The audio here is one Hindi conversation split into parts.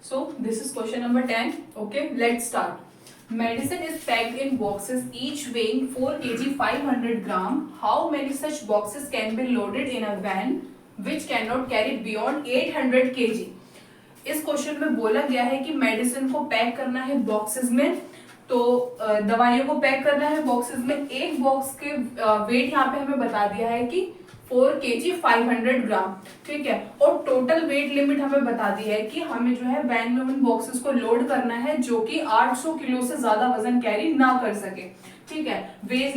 So this is question number 10. Okay, let's start. Medicine is packed in boxes, each weighing 4 kg 500 gram. How many such boxes can be loaded in a van which cannot carry beyond 800 kg? इस क्वेश्चन में बोला गया है कि मेडिसिन को पैक करना है बॉक्सेस में, तो दवाइयों को पैक करना है बॉक्सेस में। एक बॉक्स के वेट यहाँ पे हमें बता दिया है कि 4 kg 500 ग्राम, ठीक है। और टोटल वेट लिमिट हमें बता दी है कि हमें जो है वैन में उन बॉक्सेस को लोड करना है जो कि 800 किलो से ज्यादा वजन कैरी ना कर सके, ठीक है। वेट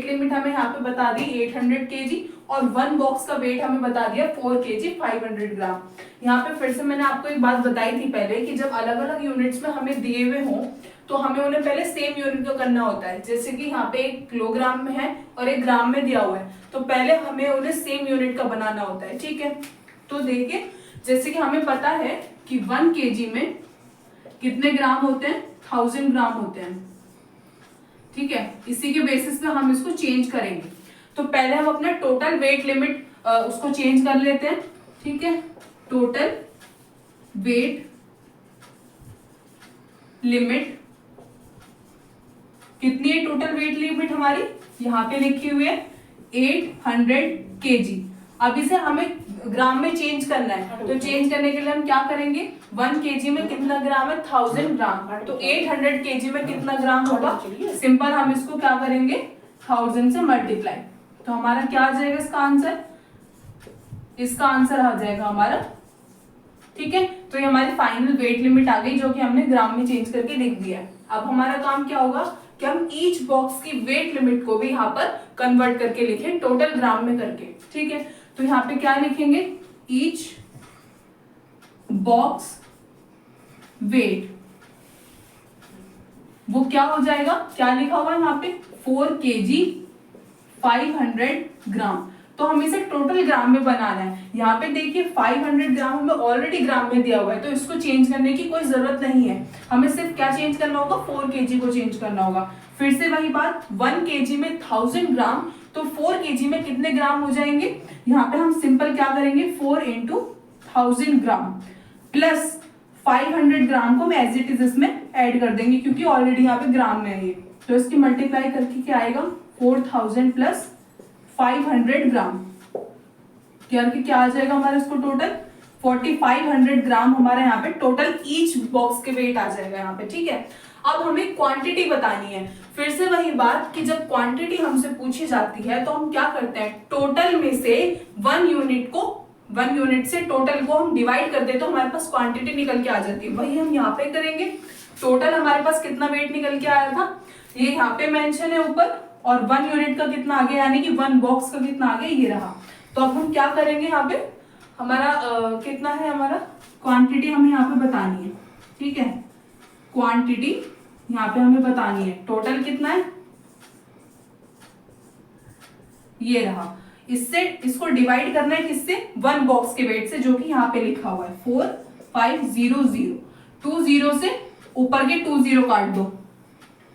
लिमिट हमें यहाँ पे बता दी 800 kg और वन बॉक्स का वेट हमें बता दिया 4 kg 500 ग्राम। यहाँ पे फिर से मैंने आपको एक बात बताई थी पहले कि जब अलग अलग यूनिट्स में हमें दिए हुए हों तो हमें उन्हें पहले सेम यूनिट का करना होता है। जैसे कि यहाँ पे एक किलोग्राम में है और एक ग्राम में दिया हुआ है, तो पहले हमें उन्हें सेम यूनिट का बनाना होता है, ठीक है। तो देखिए, जैसे कि हमें पता है कि 1 kg में कितने ग्राम होते हैं, 1000 ग्राम होते हैं, ठीक है। इसी के बेसिस पे हम इसको चेंज करेंगे। तो पहले हम अपना टोटल वेट लिमिट उसको चेंज कर लेते हैं, ठीक है। टोटल वेट लिमिट कितनी है? टोटल वेट लिमिट हमारी यहाँ पे लिखी हुई है 800 kg। अब इसे हमें ग्राम में चेंज करना है, तो चेंज करने के लिए हम क्या करेंगे, 1 kg में कितना ग्राम है, 1000 ग्राम। तो 800 kg में कितना ग्राम होगा? सिंपल हम इसको क्या करेंगे, 1000 से मल्टीप्लाई। तो हमारा क्या आ जाएगा इसका आंसर? इसका आंसर आ जाएगा हमारा, ठीक है। तो ये हमारी फाइनल वेट लिमिट आ गई जो कि हमने ग्राम में चेंज करके लिख दिया है। अब हमारा काम क्या होगा कि हम ईच बॉक्स की वेट लिमिट को भी यहाँ पर कन्वर्ट करके लिखें टोटल ग्राम में करके, ठीक है। तो यहाँ पे क्या लिखेंगे, ईच बॉक्स वेट, वो क्या हो जाएगा, क्या लिखा हुआ है यहाँ पे, 4 kg 500 ग्राम। तो हमें इसे टोटल ग्राम में बनाना है। यहाँ पे देखिए 500 ग्राम हमें ऑलरेडी ग्राम में दिया हुआ है, तो इसको चेंज करने की कोई जरूरत नहीं है। हमें सिर्फ क्या चेंज करना होगा, 4 kg को चेंज करना होगा। फिर से वही बात, 1 kg में 1000 ग्राम, तो 4 kg में कितने ग्राम हो जाएंगे? यहाँ पे हम सिंपल क्या करेंगे, 4 into 1000 ग्राम प्लस 500 ग्राम को हम एज इट इज इसमें ऐड कर देंगे क्योंकि ऑलरेडी यहाँ पे ग्राम में है ये। तो इसकी मल्टीप्लाई करके क्या आएगा, 4000 प्लस 500 ग्राम करके क्या आ जाएगा हमारा, इसको टोटल 4500 ग्राम हमारा यहाँ पे टोटल ईच बॉक्स के वेट आ जाएगा यहाँ पे, ठीक है। अब हमें क्वांटिटी बतानी है। फिर से वही बात कि जब क्वांटिटी हमसे पूछी जाती है तो हम क्या करते हैं, टोटल में से 1 यूनिट से टोटल को हम डिवाइड कर दे तो हमारे पास क्वांटिटी निकल के आ जाती है। वही हम यहाँ पे करेंगे। टोटल हमारे पास कितना वेट निकल के आया था, ये यहाँ पे मेंशन है ऊपर, और 1 यूनिट का कितना आगे, यानी कि 1 बॉक्स का कितना आगे, ये रहा। तो अब हम क्या करेंगे, यहाँ पे हमारा कितना है, हमारा क्वांटिटी हमें यहाँ पे बतानी है, ठीक है। क्वांटिटी यहाँ पे हमें बतानी है, टोटल कितना है, ये रहा। इससे इसको डिवाइड करना है किससे, 1 बॉक्स के वेट से, जो कि यहाँ पे लिखा हुआ है 4500। 2 0 से ऊपर के 2 0 काट दो,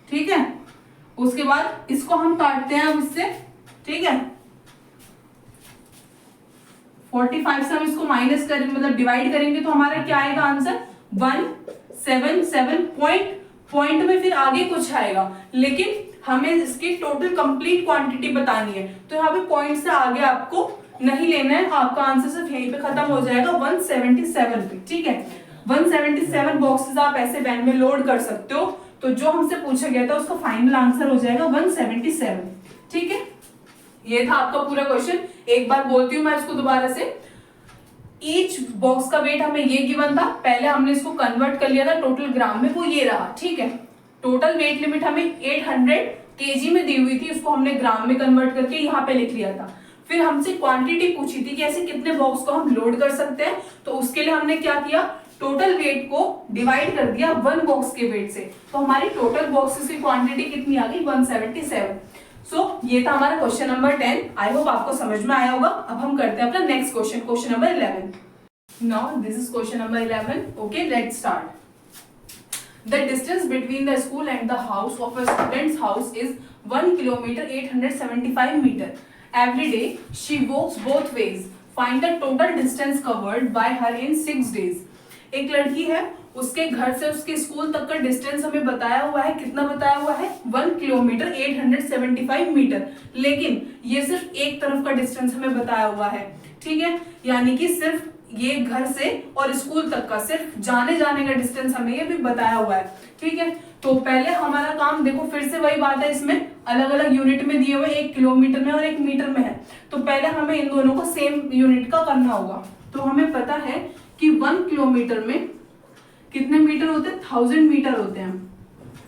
ठीक है। उसके बाद इसको हम काटते हैं अब इससे, ठीक है। 45 से हम इसको माइनस करेंगे, मतलब डिवाइड करेंगे, तो हमारा क्या आएगा आंसर, 177 पॉइंट में फिर आगे कुछ आएगा, लेकिन हमें इसकी टोटल कंप्लीट क्वांटिटी बतानी है। तो यहाँ पे पॉइंट से आगे आपको नहीं लेना है, आपका आंसर सिर्फ यहीं पे खत्म हो जाएगा 177 पे, ठीक है। 177 बॉक्सेस आप ऐसे वैन में लोड कर सकते हो। तो जो हमसे पूछा गया था उसका फाइनल आंसर हो जाएगा 177, ठीक है। ये था आपका पूरा क्वेश्चन। एक बार बोलती हूँ मैं इसको दोबारा से। ईच बॉक्स का वेट हमें ये गिवन था, पहले हमने इसको कन्वर्ट कर लिया था टोटल ग्राम में, वो ये रहा, ठीक है। टोटल वेट लिमिट हमें 800 kg में दी हुई थी, उसको हमने ग्राम में कन्वर्ट करके यहाँ पे लिख लिया था। फिर हमसे क्वांटिटी पूछी थी कि ऐसे कितने बॉक्स को हम लोड कर सकते हैं, तो उसके लिए हमने क्या किया, टोटल वेट को डिवाइड कर दिया 1 बॉक्स के वेट से। तो हमारी टोटल बॉक्सेस की क्वांटिटी कितनी आ गई, 177। सो ये था हमारा क्वेश्चन नंबर 10। आई होप आपको समझ में आया होगा। अब हम करते हैं अपना next question, question number 11। Now this is question number 11। Okay, let's start. The distance between the school and the house of a student's house is 1 kilometer 875 meter. Every day she walks both ways. Find the total distance covered by her in 6 days. एक लड़की है, उसके घर से उसके स्कूल तक का डिस्टेंस हमें बताया हुआ है, कितना बताया हुआ है 1 किलोमीटर 875 मीटर, लेकिन ये सिर्फ एक तरफ का डिस्टेंस हमें बताया हुआ है, ठीक है, यानी कि सिर्फ ये घर से और स्कूल तक का सिर्फ जाने जाने का डिस्टेंस हमें ये भी बताया हुआ है, ठीक है। तो पहले हमारा काम देखो, फिर से वही बात है, इसमें अलग अलग यूनिट में दिए हुए, 1 किलोमीटर में और 1 मीटर में है, तो पहले हमें इन दोनों को सेम यूनिट का करना होगा। तो हमें पता है कि 1 किलोमीटर में कितने मीटर होते हैं, 1000 मीटर होते हैं,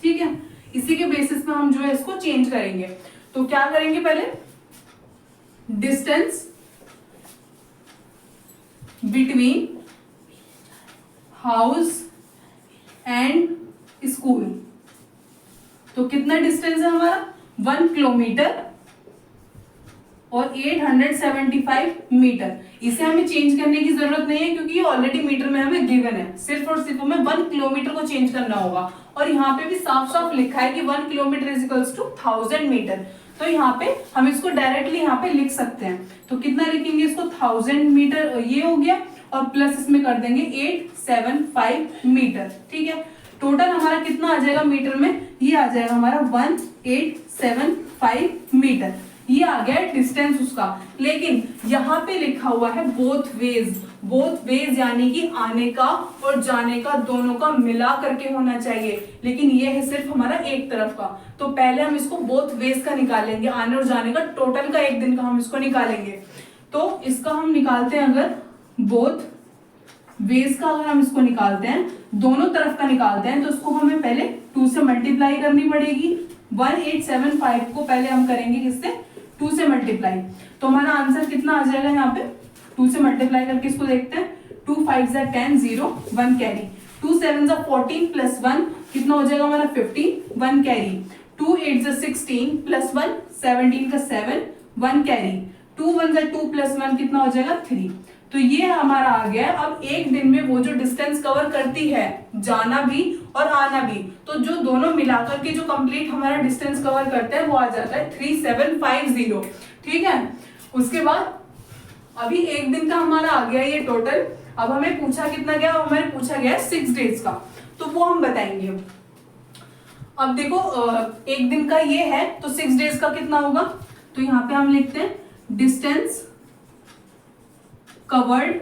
ठीक है। इसी के बेसिस पे हम जो है इसको चेंज करेंगे। तो क्या करेंगे, पहले distance between house and school, तो कितना डिस्टेंस है हमारा 1 किलोमीटर और 875 मीटर। इसे हमें चेंज करने की जरूरत नहीं है क्योंकि ये ऑलरेडी मीटर में हमें गिवन है, सिर्फ और सिर्फ हमें 1 किलोमीटर को चेंज करना होगा। और यहाँ पे भी साफ साफ लिखा है कि 1 kilometre is equals to 1000 metre, तो यहाँ पे हम इसको डायरेक्टली यहाँ पे लिख सकते हैं। तो कितना लिखेंगे इसको, 1000 मीटर ये हो गया और प्लस इसमें कर देंगे 875 मीटर, ठीक है। टोटल हमारा कितना आ जाएगा मीटर में, ये आ जाएगा हमारा 1875 मीटर, ये आ गया डिस्टेंस उसका। लेकिन यहाँ पे लिखा हुआ है बोथ वेज, बोथ वेज यानी कि आने का और जाने का दोनों का मिला करके होना चाहिए, लेकिन ये है सिर्फ हमारा एक तरफ का। तो पहले हम इसको बोथ वेज का निकालेंगे, आने और जाने का टोटल का 1 दिन का हम इसको निकालेंगे। तो इसका हम निकालते हैं, अगर बोथ वेज का अगर हम इसको निकालते हैं, दोनों तरफ का निकालते हैं, तो इसको हमें पहले 2 से मल्टीप्लाई करनी पड़ेगी। 1875 को पहले हम करेंगे किससे, 2 से मल्टीप्लाई। तो हमारा आंसर कितना आ जाएगा, यहाँ पे 2 से मल्टीप्लाई करके इसको देखते हैं। 2 5 10 0 1 कैरी, 2 7 14 प्लस 1 कितना हो जाएगा हमारा 15 1 कैरी, 2 8 16 प्लस 1 17 का 7 1 कैरी, 2 1 2 प्लस 1 कितना हो जाएगा 3। तो ये हमारा आ गया। अब एक दिन में वो जो डिस्टेंस कवर करती है, जाना भी और आना भी, तो जो दोनों मिलाकर के जो कंप्लीट हमारा डिस्टेंस कवर करते हैं वो आ जाता है 3750, ठीक है। उसके बाद अभी एक दिन का हमारा आ गया ये टोटल। अब हमें पूछा कितना गया, हमें पूछा गया 6 डेज का, तो वो हम बताएंगे। अब देखो एक दिन का ये है, तो 6 डेज का कितना होगा, तो यहाँ पे हम लिखते हैं डिस्टेंस कवर्ड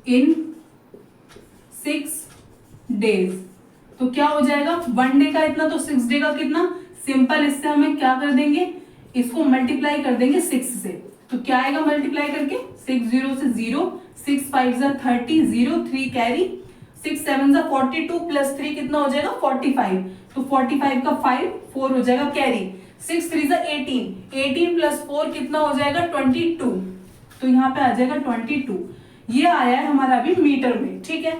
इन 6 डेज। तो क्या हो जाएगा, 1 डे का इतना, तो 6 डे का कितना, सिंपल इससे हमें क्या कर देंगे, इसको मल्टीप्लाई कर देंगे 6 से। तो क्या आएगा मल्टीप्लाई करके, 6 0 से 0, 6 5 30 0 3 कैरी, 6 7 42 प्लस 3 कितना हो जाएगा 45, तो 45 का 5 4 हो जाएगा कैरी, 6 3 18, 18 प्लस 4 कितना हो जाएगा 22, तो यहाँ पे आ जाएगा 22। ये आया है हमारा अभी मीटर में, ठीक है।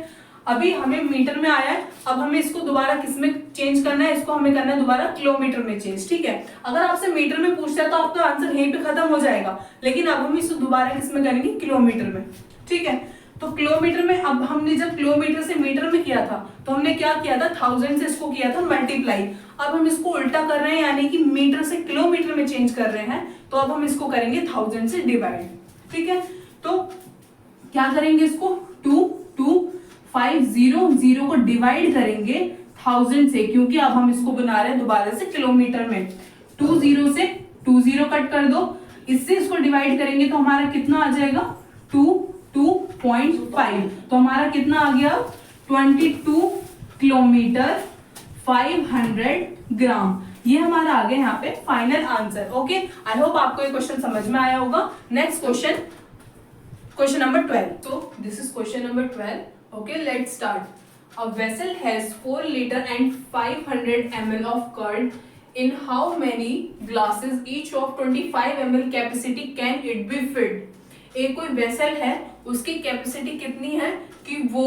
अभी हमें मीटर में आया है, अब हमें इसको दोबारा किसमें चेंज करना है, इसको हमें करना है दोबारा किलोमीटर में चेंज, ठीक है। अगर आपसे मीटर में पूछता है तो आपका आंसर यहीं पे खत्म हो जाएगा, लेकिन अब हम इसको दोबारा किसमें करेंगे, किलोमीटर में, ठीक है। तो किलोमीटर में, अब हमने जब किलोमीटर से मीटर में किया था तो हमने क्या किया था, 1000 से इसको किया था मल्टीप्लाई। अब हम इसको उल्टा कर रहे हैं, यानी कि मीटर से किलोमीटर में चेंज कर रहे हैं, तो अब हम इसको करेंगे 1000 से डिवाइड, ठीक है। तो क्या करेंगे, इसको 2 2 5 0 0 को डिवाइड करेंगे 1000 से, क्योंकि अब हम इसको बना रहे हैं दोबारा से किलोमीटर में। 2 0 से 2 0 कट कर दो, इससे इसको डिवाइड करेंगे तो हमारा कितना आ जाएगा 2.5, तो हमारा कितना आ गया 22 किलोमीटर 500 ग्राम। ये हमारा आ गया यहाँ पे final answer. Okay, I hope आपको ये क्वेश्चन समझ में आया होगा। Next question, question number 12। So this is question number 12. Okay, let's start. A vessel has 4 liter and 500 ml of curd. In how many glasses each of 25 ml capacity can it be filled? एक कोई वेसल है, उसकी कैपेसिटी कितनी है कि वो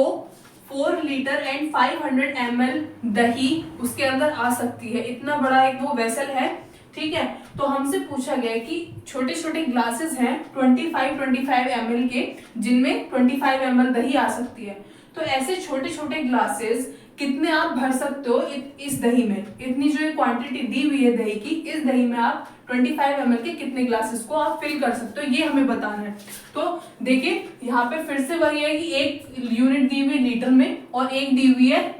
4 लीटर एंड 500 ml दही उसके अंदर आ सकती है। इतना बड़ा एक वो वेसल है, ठीक है। तो हमसे पूछा गया कि छोटे छोटे ग्लासेस हैं 25 ml के, जिनमें 25 ml दही आ सकती है। तो ऐसे छोटे छोटे ग्लासेस कितने आप भर सकते हो इस दही में, इतनी जो क्वांटिटी दी हुई है दही की, इस दही में आप 25 ml के कितने ग्लासेस को आप फिल कर सकते हो, ये हमें बताना है। तो देखिए यहाँ पे फिर से वही है कि एक यूनिट दी हुई है लीटर में और एक दी हुई है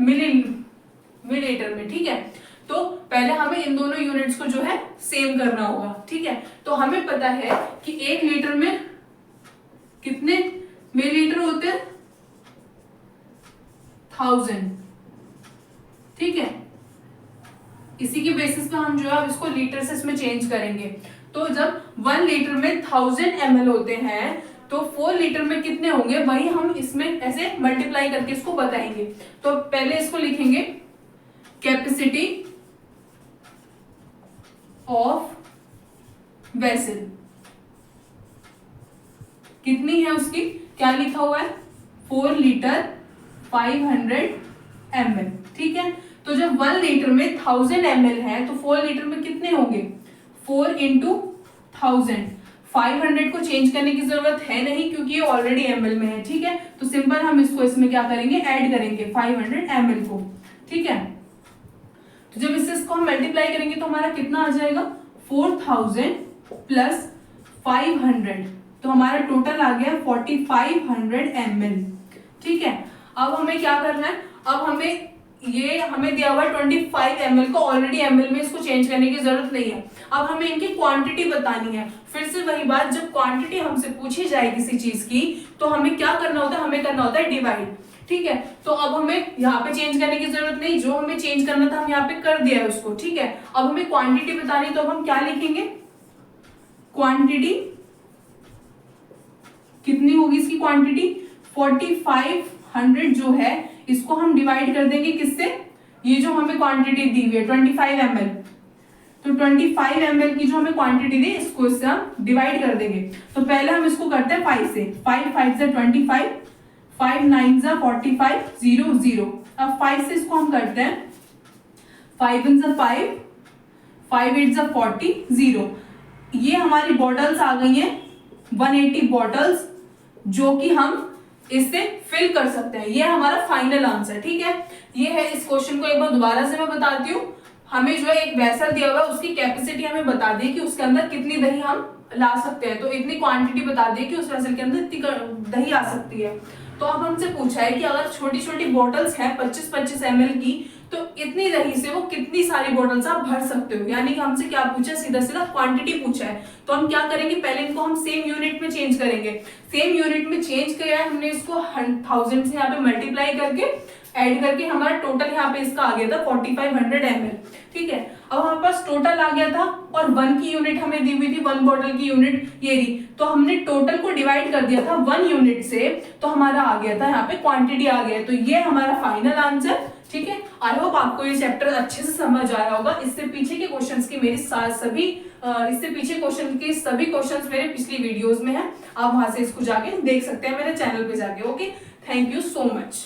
मिलीलीटर में, ठीक है। तो पहले हमें इन दोनों यूनिट्स को जो है सेम करना होगा, ठीक है। तो हमें पता है कि 1 लीटर में कितने मिलीलीटर होते हैं, 1000, ठीक है। इसी के बेसिस पे हम जो है इसको लीटर से इसमें चेंज करेंगे। तो जब 1 लीटर में 1000 ml होते हैं तो 4 लीटर में कितने होंगे, वही हम इसमें ऐसे मल्टीप्लाई करके इसको बताएंगे। तो पहले इसको लिखेंगे कैपेसिटी ऑफ वेसल, कितनी है उसकी, क्या लिखा हुआ है, 4 लीटर 500 ml, ठीक है। तो जब 1 लीटर में 1000 ml है तो 4 लीटर में कितने होंगे, 4 इंटू 1000। 500 को चेंज करने की जरूरत है नहीं क्योंकि ये ऑलरेडी ml में है, ठीक है। तो सिंपल हम इसको इसमें क्या करेंगे, ऐड करेंगे 500 ml को, ठीक है। तो जब इसको हम मल्टीप्लाई करेंगे तो हमारा कितना आ जाएगा, 4000 प्लस 500, तो हमारा टोटल आ गया 4500 ml, ठीक है। अब हमें क्या करना है, अब हमें दिया हुआ 25 ml को, ऑलरेडी ml में इसको चेंज करने की जरूरत नहीं है। अब हमें इनकी क्वांटिटी बतानी है। फिर से वही बात, जब क्वांटिटी हमसे पूछी जाए किसी चीज की तो हमें क्या करना होता है, हमें करना होता है डिवाइड, ठीक है। तो अब हमें यहाँ पे चेंज करने की जरूरत नहीं, जो हमें चेंज करना था हम यहाँ पे कर दिया है उसको, ठीक है। अब हमें क्वांटिटी बतानी, तो अब हम क्या लिखेंगे, क्वांटिटी कितनी होगी, इसकी क्वांटिटी 4500 जो है इसको हम डिवाइड कर देंगे किससे, ये जो हमें क्वांटिटी दी हुई है 25 ml, तो 25 ml की जो हमें क्वांटिटी दी इसको इससे हम डिवाइड कर देंगे। तो पहले हम इसको करते हैं 5 से, 5 5 से 25, 5 9 से 45, 0 0। अब 5 से इसको हम करते हैं, 5 1 से 5, 5 8 से 40, 0। ये हमारी बॉटल्स आ गई हैं 180 बॉटल्स, जो कि हम इससे फिल कर सकते हैं। ये हमारा फाइनल आंसर, ठीक है। ये है, इस क्वेश्चन को एक बार दोबारा से मैं बताती हूँ। हमें जो है एक वेसल दिया हुआ है, उसकी कैपेसिटी हमें बता दी कि उसके अंदर कितनी दही हम ला सकते हैं, तो इतनी क्वांटिटी बता दी कि उस वेसल के अंदर इतनी दही आ सकती है। तो अब हमसे पूछा है कि अगर छोटी छोटी बॉटल्स हैं 25-25 ml की, तो इतनी दही से वो कितनी सारी बॉटल्स आप भर सकते हो। यानी कि हमसे क्या पूछा, सीधा सीधा क्वांटिटी पूछा है। तो हम क्या करेंगे, पहले इनको हम सेम यूनिट में चेंज करेंगे। सेम यूनिट में चेंज किया है हमने, इसको 1000 से यहाँ पे मल्टीप्लाई करके ऐड करके हमारा टोटल यहाँ पे इसका आ गया था 4500 ml, ठीक है। अब हमारे पास टोटल आ गया था और 1 की यूनिट हमें दी हुई थी, 1 बॉटल की यूनिट ये रही, तो हमने टोटल को डिवाइड कर दिया था 1 यूनिट से, तो हमारा आ गया था यहाँ पे क्वांटिटी आ गया। तो ये हमारा फाइनल आंसर, ठीक है। आई होप आपको ये चैप्टर अच्छे से समझ आया होगा। इससे पीछे के क्वेश्चंस की मेरी इससे पीछे क्वेश्चन के सभी क्वेश्चंस मेरे पिछली वीडियोस में है, आप वहां से इसको जाके देख सकते हैं मेरे चैनल पे जाके। Okay, thank you so much.